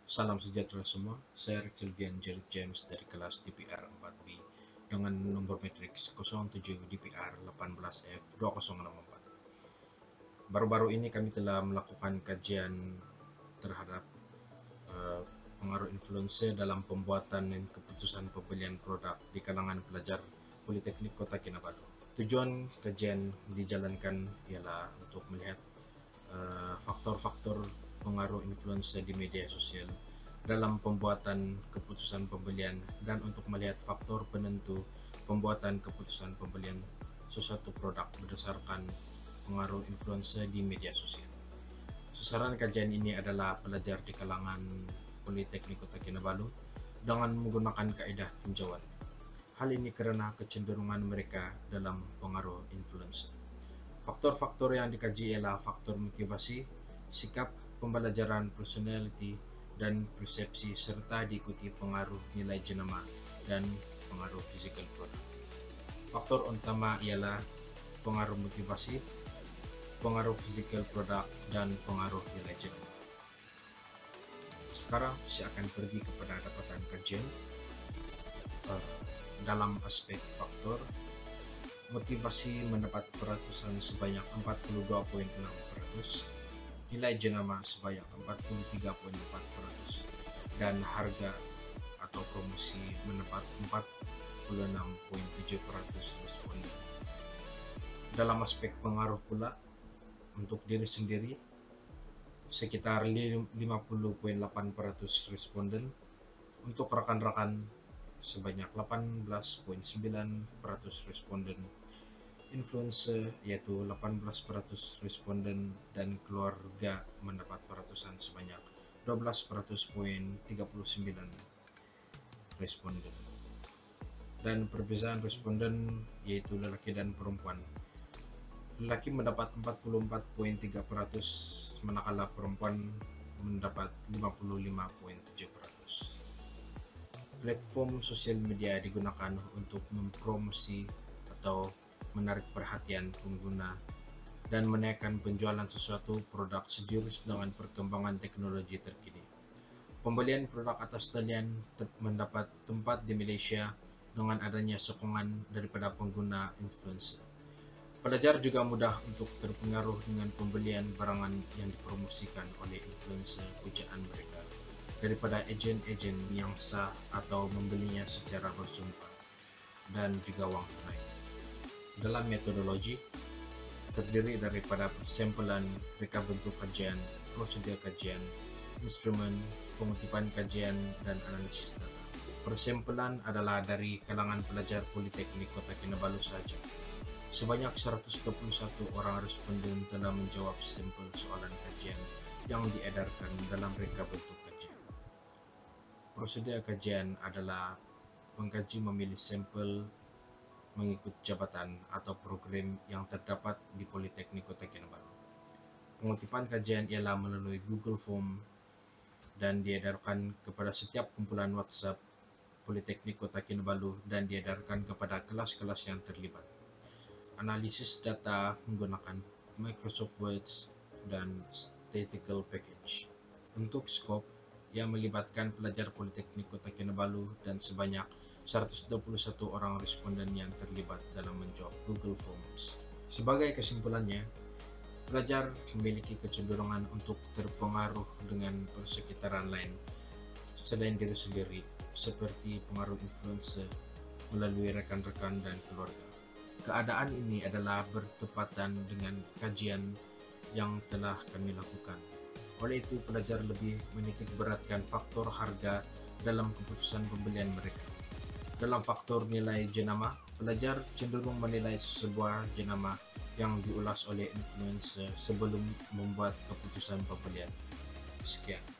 Salam sejahtera semua, saya Rikilvian Jerry James dari kelas DPR 4B dengan nomor matriks 07 DPR 18F 2064. Baru-baru ini kami telah melakukan kajian terhadap pengaruh influencer dalam pembuatan dan keputusan pembelian produk di kalangan pelajar Politeknik Kota Kinabalu. Tujuan kajian dijalankan ialah untuk melihat faktor-faktor pengaruh influencer di media sosial dalam pembuatan keputusan pembelian dan untuk melihat faktor penentu pembuatan keputusan pembelian sesuatu produk berdasarkan pengaruh influencer di media sosial. Sasaran kajian ini adalah pelajar di kalangan Politeknik Kota Kinabalu dengan menggunakan kaedah tinjauan. Hal ini karena kecenderungan mereka dalam pengaruh influencer. Faktor-faktor yang dikaji ialah faktor motivasi, sikap, pembelajaran, personality, dan persepsi serta diikuti pengaruh nilai jenama dan pengaruh physical product. Faktor utama ialah pengaruh motivasi, pengaruh physical product, dan pengaruh nilai jenama. Sekarang saya akan pergi kepada dapatan kajian dalam aspek faktor. Motivasi mendapat peratusan sebanyak 42.6%, nilai jenama sebanyak 43.4%, dan harga atau promosi mendapat 46.7% responden. Dalam aspek pengaruh pula, untuk diri sendiri, sekitar 50.8% responden, untuk rekan-rekan sebanyak 18.9% responden, influencer yaitu 18% responden, dan keluarga mendapat peratusan sebanyak 12.39% responden. Dan perbezaan responden yaitu lelaki dan perempuan. Lelaki mendapat 44.3%, manakala perempuan mendapat 55.7%. Platform sosial media digunakan untuk mempromosi atau menarik perhatian pengguna dan menaikkan penjualan sesuatu produk sejurus dengan perkembangan teknologi terkini. Pembelian produk atas talian mendapat tempat di Malaysia dengan adanya sokongan daripada pengguna influencer. Pelajar juga mudah untuk terpengaruh dengan pembelian barangan yang dipromosikan oleh influencer pujaan mereka daripada ejen-ejen yang sah atau membelinya secara bersumpah dan juga wang tunai. Dalam metodologi, terdiri daripada persampalan, reka bentuk kajian, prosedur kajian, instrumen, pengutipan kajian, dan analisis data. Persampalan adalah dari kalangan pelajar Politeknik Kota Kinabalu saja. Sebanyak 121 orang responden telah menjawab sampel soalan kajian yang diedarkan dalam reka bentuk kajian. Prosedur kajian adalah pengkaji memilih sampel mengikut jabatan atau program yang terdapat di Politeknik Kota Kinabalu. Pengutipan kajian ialah melalui Google Form dan diedarkan kepada setiap kumpulan WhatsApp Politeknik Kota Kinabalu dan diedarkan kepada kelas-kelas yang terlibat. Analisis data menggunakan Microsoft Word dan Statistical Package. Untuk skop, yang melibatkan pelajar Politeknik Kota Kinabalu dan sebanyak 121 orang responden yang terlibat dalam menjawab Google Forms. Sebagai kesimpulannya, pelajar memiliki kecenderungan untuk terpengaruh dengan persekitaran lain selain diri sendiri, seperti pengaruh influencer melalui rekan-rekan dan keluarga. Keadaan ini adalah bertepatan dengan kajian yang telah kami lakukan. Oleh itu, pelajar lebih menitik beratkan faktor harga dalam keputusan pembelian mereka. Dalam faktor nilai jenama, pelajar cenderung menilai sebuah jenama yang diulas oleh influencer sebelum membuat keputusan pembelian. Sekian.